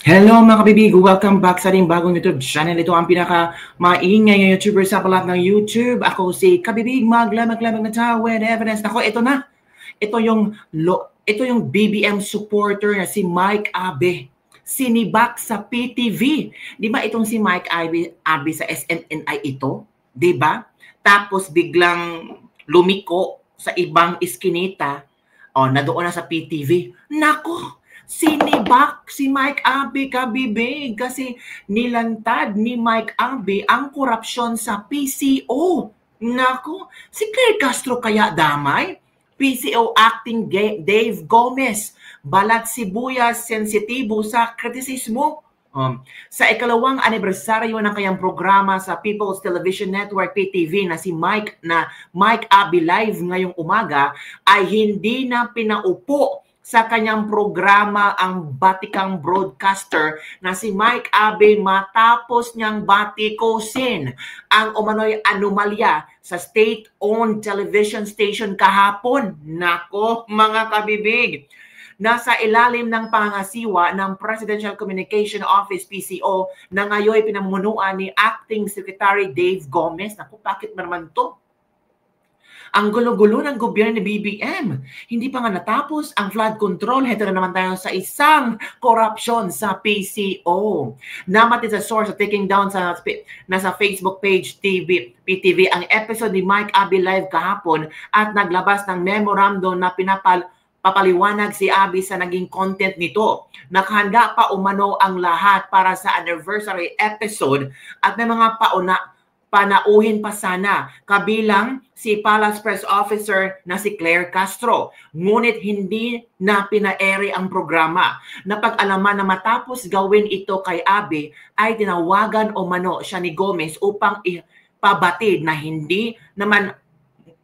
Hello mga kabibig! Welcome back sa ating bagong YouTube channel. Ito ang pinaka-maingay na YouTuber sa palat ng YouTube. Ako si Kabibig, maglamag-lamag na tao with evidence. Ako, ito na. Ito yung BBM supporter na si Mike Abe. Sinibak sa PTV. Di ba itong si Mike Abe sa SMNI ito? Di ba? Tapos biglang lumiko sa ibang iskinita. Na doon na sa PTV. Nako! Sinibak si Mike Abe, kabibig, kasi nilantad ni Mike Abe ang korupsyon sa PCO. Nako, si Claire Castro kaya damay? PCO acting Dave Gomez, balat sibuyas, sensitibo sa kritisismo. Sa ikalawang anibersaryo ng kanyang programa sa People's Television Network PTV na si Mike Abe Live ngayong umaga ay hindi na pinaupo sa kanyang programa ang batikang broadcaster na si Mike Abe matapos niyang batikosin ang umano'y anomalya sa state-owned television station kahapon. Nako, mga kabibig! Nasa ilalim ng pangasiwa ng Presidential Communication Office PCO na ngayon pinamunuan ni Acting Secretary Dave Gomez. Naku, bakit naman to? Ang gulo-gulo ng gobyerno ni BBM. Hindi pa nga natapos ang flood control. Heto na naman tayo sa isang korupsyon sa PCO. Namatid sa source of taking down nasa Facebook page PTV ang episode ni Mike Abe Live kahapon at naglabas ng memorandum na papaliwanag si Abe sa naging content nito. Nakahanda pa umano ang lahat para sa anniversary episode at may mga panauhin pa sana, kabilang si Palace Press Officer na si Claire Castro. Ngunit hindi na pinaere ang programa. Napag-alaman na matapos gawin ito kay Abe, ay tinawagan umano siya ni Gomez upang ipabatid na hindi naman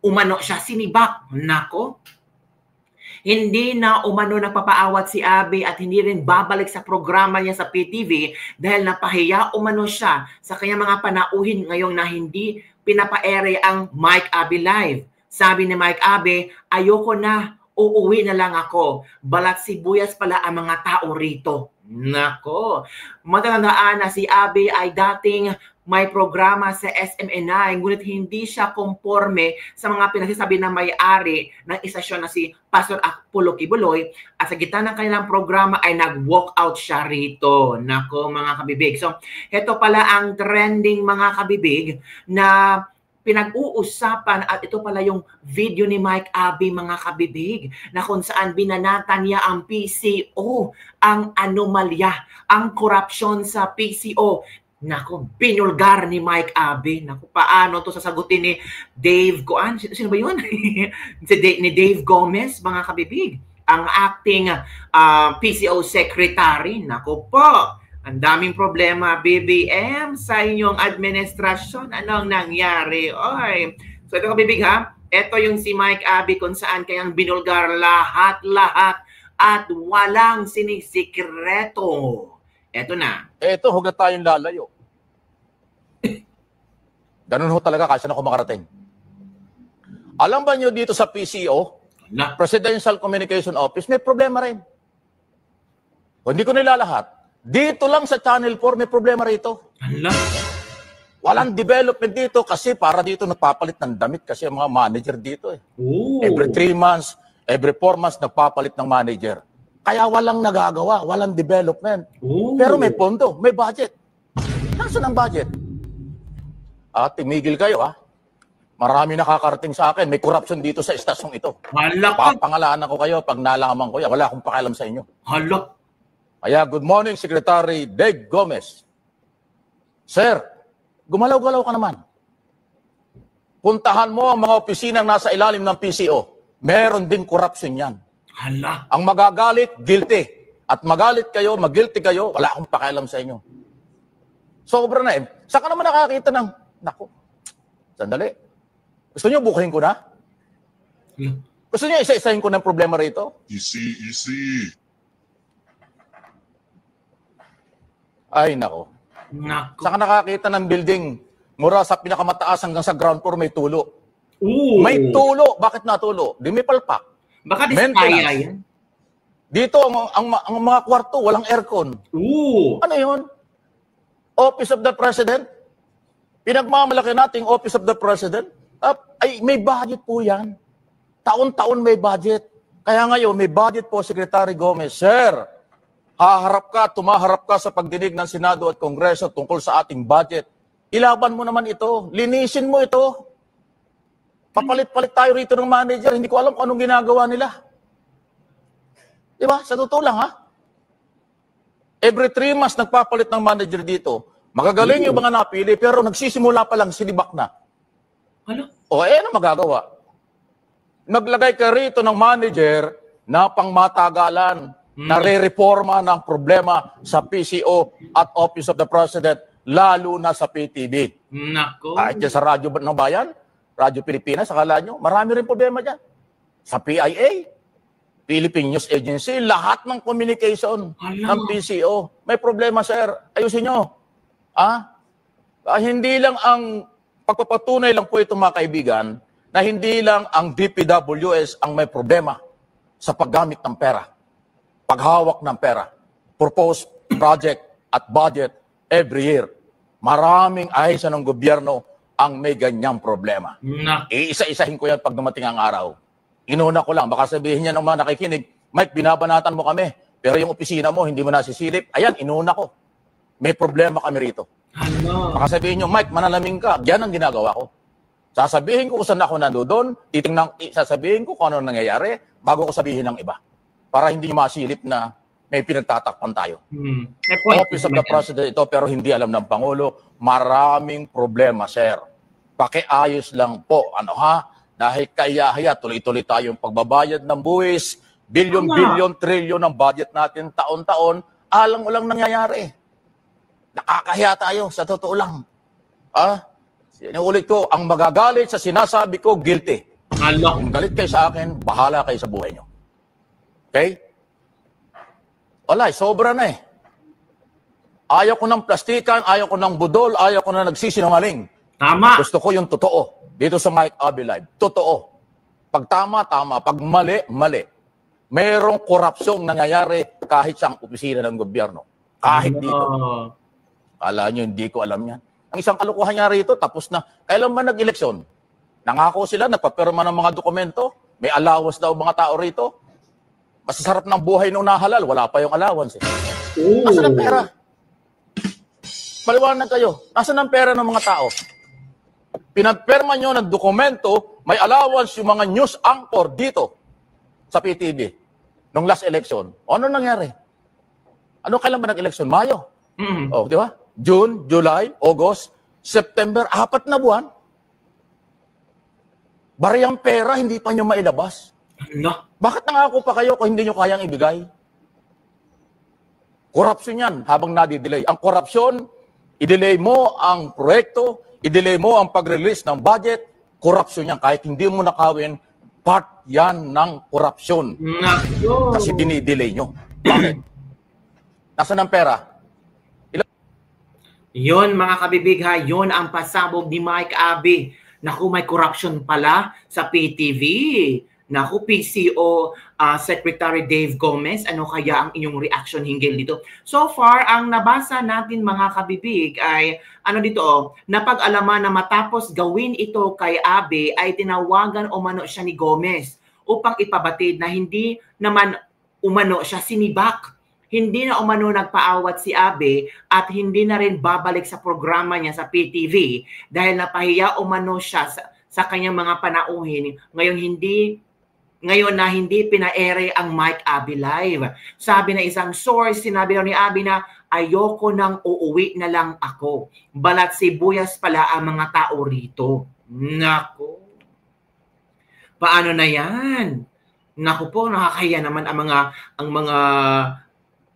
umano siya sinibak. Nako! Hindi na umano nagpapaawat si Abe at hindi rin babalik sa programa niya sa PTV dahil napahiya umano siya sa kanyang mga panauhin ngayong na hindi pinapaere ang Mike Abe Live. Sabi ni Mike Abe, ayoko na, uuwi na lang ako. Balat sibuyas pala ang mga tao rito. Nako, matandaan na si Abe ay dating may programa sa SMNI, ngunit hindi siya konforme sa mga pinagsasabi ng may-ari ng istasyon na si Pastor Apollo Kibuloy at sa gitna ng kanilang programa ay nag-walk out siya rito. Nako, mga kabibig. So, ito pala ang trending, mga kabibig, na pinag-uusapan at ito pala yung video ni Mike Abe, mga kabibig, na kung saan binanatan niya ang PCO, ang anomalya, ang korupsyon sa PCO. Naku, binulgar ni Mike Abe. Naku, paano to sasagutin ni Dave Sino ba yun? Ni Dave Gomez, mga kabibig, ang acting PCO secretary. Naku po, ang daming problema, BBM, sa inyong administrasyon. Anong nangyari? Oy. So ito, kabibig, ha? Ito yung si Mike Abe kung saan kayang binulgar lahat-lahat at walang sinisikreto. Eto na. Eto, huwag na tayong lalayo. Ganun ho talaga kasi na makarating. Alam ba nyo dito sa PCO, Presidential Communication Office, may problema rin. O, hindi ko nilalahat. Dito lang sa Channel 4, may problema rito. Hala. Walang development dito kasi para dito nagpapalit ng damit kasi ang mga manager dito. Ooh. Every 3 months, every 4 months, nagpapalit ng manager. Kaya walang nagagawa, walang development. Ooh. Pero may pondo, may budget. Nasaan ang budget? Tumigil kayo, ha? Marami nakakarating sa akin. May corruption dito sa estasyong ito. Hala. Papangalanan ko kayo pag nalaman ko yan. Wala akong pakialam sa inyo. Hala. Kaya good morning, Secretary Dave Gomez. Sir, gumalaw-galaw ka naman. Puntahan mo ang mga opisinang nasa ilalim ng PCO. Meron din corruption yan. Hala. Ang magagalit, guilty. At magalit kayo, mag-guilty kayo, wala akong pakialam sa inyo. Sobra na eh. Saan ka naman nakakita ng, naku, sandali. Gusto niyo bukahin ko na? Gusto niyo isa-isahin ko ng problema rito? Easy. Ay, nako. Saan ka nakakita ng building mura sa pinakamataas hanggang sa ground floor may tulo? Ooh. May tulo. Bakit natulo? Di may palpak. Baka diskaya yan. Dito, ang mga kwarto, walang aircon. Ooh. Ano yun? Office of the President? Pinagmamalaki nating Office of the President? Ay, may budget po yan. Taon-taon may budget. Kaya ngayon, may budget po, Secretary Gomez. Sir, tumaharap ka sa pagdinig ng Senado at Kongreso tungkol sa ating budget. Ilaban mo naman ito. Linisin mo ito. Papalit-palit tayo rito ng manager. Hindi ko alam kung anong ginagawa nila. Diba? Sa totoo lang, ha? Every 3 months nagpapalit ng manager dito. Magagaling yung mga napili, pero nagsisimula pa lang, sinibak na. Ano? O, ano magagawa? Naglagay ka rito ng manager na pangmatagalan, na re-reforma ng problema sa PCO at Office of the President, lalo na sa PTV. Nako. Kahit dyan sa Radyo ng Bayan, Radyo Pilipinas, akala nyo, marami rin problema dyan. Sa PIA, Philippine News Agency, lahat ng communication ng PCO. May problema, sir. Ayusin nyo. Hindi lang ang pagpapatunay lang po ito, mga kaibigan, na hindi lang ang DPWS ang may problema sa paggamit ng pera, paghawak ng pera, proposed project at budget every year. Maraming ahensya ng gobyerno ang may ganyang problema. Iisa-isahin ko yan pag dumating ang araw. Inuna ko lang, baka sabihin niya ng mga nakikinig, Mike, binabanatan mo kami, pero yung opisina mo, hindi mo nasisilip. Ayan, inuna ko. May problema kami rito. Baka sabihin niyo, Mike, manalaming ka. Yan ang ginagawa ko. Sasabihin ko kung saan ako nandoon, sasabihin ko kung ano nangyayari, bago ko sabihin ng iba. Para hindi masilip na may pinagtatakpan tayo. Office of the President ito, pero hindi alam ng Pangulo. Maraming problema, sir. Pakiayos lang po. Dahil kaya tuloy-tuloy tayong pagbabayad ng buwis, bilyon, trilyon ang budget natin taon-taon, alang-ulang nangyayari. Nakakahiya tayo, sa totoo lang. Sinuulit ko, ang magagalit sa sinasabi ko, guilty. Kung galit kayo sa akin, bahala kayo sa buhay nyo. Okay? Wala, sobra na eh. Ayaw ko ng plastikan, ayaw ko ng budol, ayaw ko na nagsisinungaling. Tama. Gusto ko yung totoo. Dito sa Mike Abby Live. Totoo. Pag tama, tama. Pag mali, mali. Merong korupsyong nangyayari kahit sa opisina ng gobyerno. Kahit dito. Kala nyo, hindi ko alam yan. Ang isang kalukuhan niya rito, tapos na. Kailan ba nag-eleksyon? Nangako sila, nagpapirma ng mga dokumento. May allowance daw mga tao rito. Masasarap ng buhay nung nahalal. Wala pa yung allowance. Nasaan ang pera? Paliwanag kayo. Nasaan ang pera ng mga tao? Pinagpirma nyo ng dokumento, may allowance yung mga news anchor dito sa PTV nung last election. O ano nangyari? Kailan ba nag-election? Mayo. Di ba? June, July, August, September, 4 na buwan. Bariyang pera, hindi pa nyo mailabas. Bakit nangako pa kayo kung hindi nyo kayang ibigay? Korupsyon yan habang nadidelay. Ang korupsyon, i-delay mo ang proyekto, i-delay mo ang pag-release ng budget, korupsyon yan. Kahit hindi mo nakawin, part yan ng korupsyon. Kasi dinidelay nyo. Bakit? Nasaan ang pera? Yon mga kabibig ha, yon ang pasabog ni Mike Abby. Naku, may corruption pala sa PTV. Naku, PCO Secretary Dave Gomez, ano kaya ang inyong reaction hinggil dito? So far, ang nabasa natin mga kabibig ay napag-alaman na matapos gawin ito kay Abby ay tinawagan umano siya ni Gomez upang ipabatid na hindi naman umano siya sinibak. Hindi na umano nagpaawat si Abby at hindi na rin babalik sa programa niya sa PTV dahil napahiya umano siya sa kanyang mga panauhin. Ngayon na hindi pina-ere ang Mike Abby Live. Sabi na isang source, sinabi raw ni Abby na ayoko nang uuwi na lang ako. Balat sibuyas pala ang mga tao rito. Nako. Paano na yan? Naku po, nakakahiya naman ang mga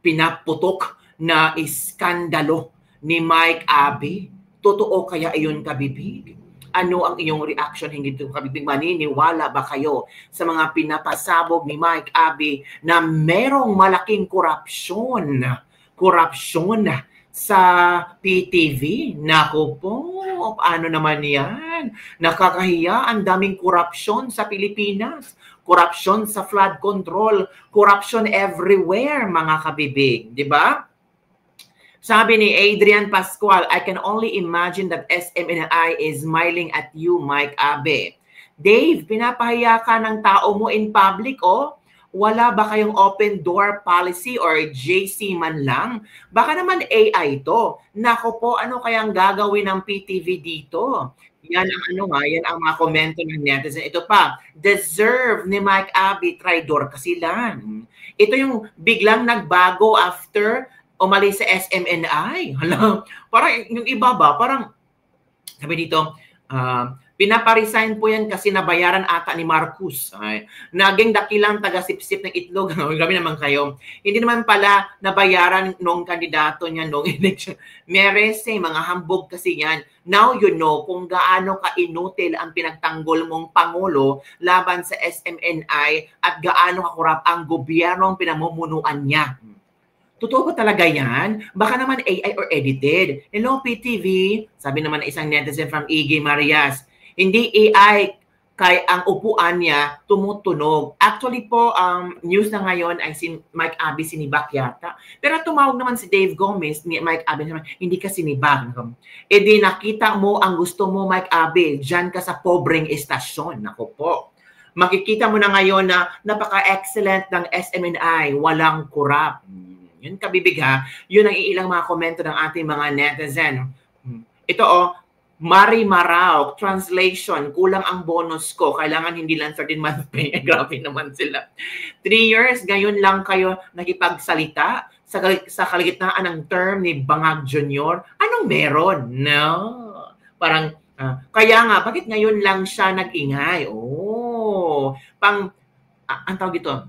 pinaputok na iskandalo ni Mike Abby. Totoo kaya iyon, kabibig? Ano ang iyong reaction hinggil dito, kabibig? Maniniwala ba kayo sa mga pinapasabog ni Mike Abby na merong malaking korupsyon sa PTV. Naku po, paano naman yan? Nakakahiya, ang daming korupsyon sa Pilipinas. Korupsyon sa flood control. Korupsyon everywhere, mga kabibig. Di ba? Sabi ni Adrian Pascual, I can only imagine that SMNI is smiling at you, Mike Abe. Dave, pinapahiya ka ng tao mo in public, oh? Wala ba kayong open door policy or JC man lang? Baka naman AI to. Nako po, ano kayang gagawin ng PTV dito? Yan ang yan ang mga komento ng netizen. Ito pa, deserve ni Mike Abe, traidor kasi lang. Ito yung biglang nagbago after umalis sa SMNI. Hala, parang yung iba ba, parang sabi dito, pinaparesign po yan kasi nabayaran ata ni Marcos. Ay, naging dakilang taga-sipsip ng itlog. Grabe naman kayo. Hindi naman pala nabayaran nung kandidato niya nung election. Merese, mga hambog kasi yan. Now you know kung gaano ka-inutil ang pinagtanggol mong Pangulo laban sa SMNI at gaano kakurap ang gobyernong pinamumunuan niya. Totoo ba talaga yan? Baka naman AI or edited. Hello, PTV. Sabi naman ng isang netizen from EG Marias. Hindi AI, kaya ang upuan niya tumutunog. Actually po, news na ngayon ay si Mike Abe sinibak yata. Pero tumawag naman si Dave Gomez, ni Mike Abe naman, hindi ka sinibak. E di nakita mo ang gusto mo, Mike Abe, dyan ka sa pobreng estasyon. Naku po. Makikita mo na ngayon na napaka-excellent ng SMNI, walang kurap. Yun kabibig ha. Yun ang iilang mga komento ng ating mga netizen. Ito Mari Maraw, translation, kulang ang bonus ko. Kailangan hindi lang 13-month pay. Grabe naman sila. 3 years, ngayon lang kayo nakipagsalita sa kalagitnaan ng term ni Bangag Jr. Anong meron? No. Parang, kaya nga, bakit ngayon lang siya nag-ingay? Ang tawag ito,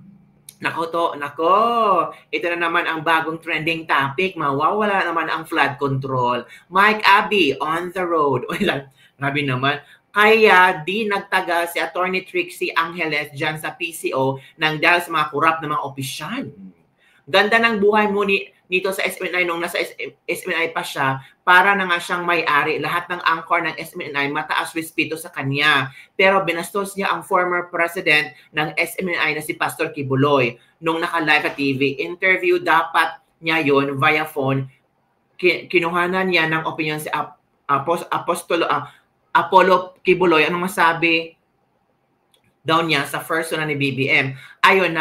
Nako. Ito na naman ang bagong trending topic. Mawawala naman ang flood control. Mike Abe on the road. Grabe naman. Kaya di nagtagal si Attorney Trixie Angeles dyan sa PCO nang dahil sa mga kurap na mga opisyal. Ganda ng buhay mo nito sa SMNI nung nasa SMNI pa siya, para na nga siyang may-ari. Lahat ng anchor ng SMNI mataas respeto sa kanya. Pero binastos niya ang former president ng SMNI na si Pastor Kibuloy nung naka-live at TV. Interview dapat niya yon via phone. Kinuhanan niya ng opinion si Apollo Kibuloy. Anong masabi daw niya sa first one ni BBM? Ayun,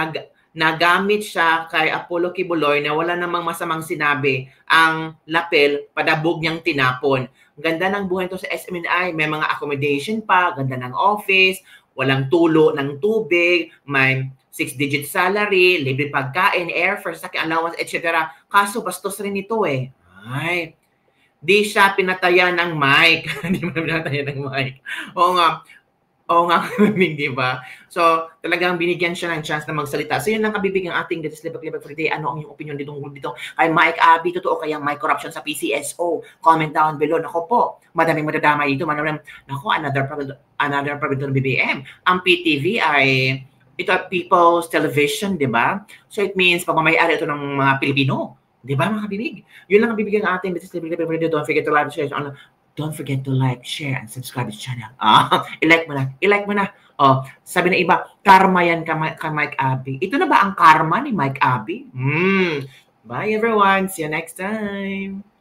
nagamit siya kay Apollo Kibuloy na wala namang masamang sinabi. Ang lapel, padabog niyang tinapon. Ganda ng buhay to sa SMNI. May mga accommodation pa, ganda ng office, walang tulo ng tubig, may 6-digit salary, libre pagkain, airfare, sakyan allowance, etc. Kaso bastos rin ito eh. Ay, di siya pinatayan ng mic. Hindi mo na pinatayan ng mic. Oo nga, di ba? So, talagang binigyan siya ng chance na magsalita. So, yun lang kabibig ang ating Libag-Libag for today. Ano ang iyong opinion dito kay Mike Abe? Totoo kaya may corruption sa PCSO? Comment down below. Nako po, madaming madadama dito. Nako, another problem ng BBM. Ang PTV ay ito at People's Television, di ba? So, it means pagmamayari ito ng mga Pilipino. Di ba, mga kabibig? Yun lang ang bibigyan ng ating Libag-Libag for today. Don't forget to like, share, don't forget to like, share, and subscribe to the channel. I-like mo na. Sabi na iba, karma yan ka Mike Abe. Ito na ba ang karma ni Mike Abe? Bye everyone. See you next time.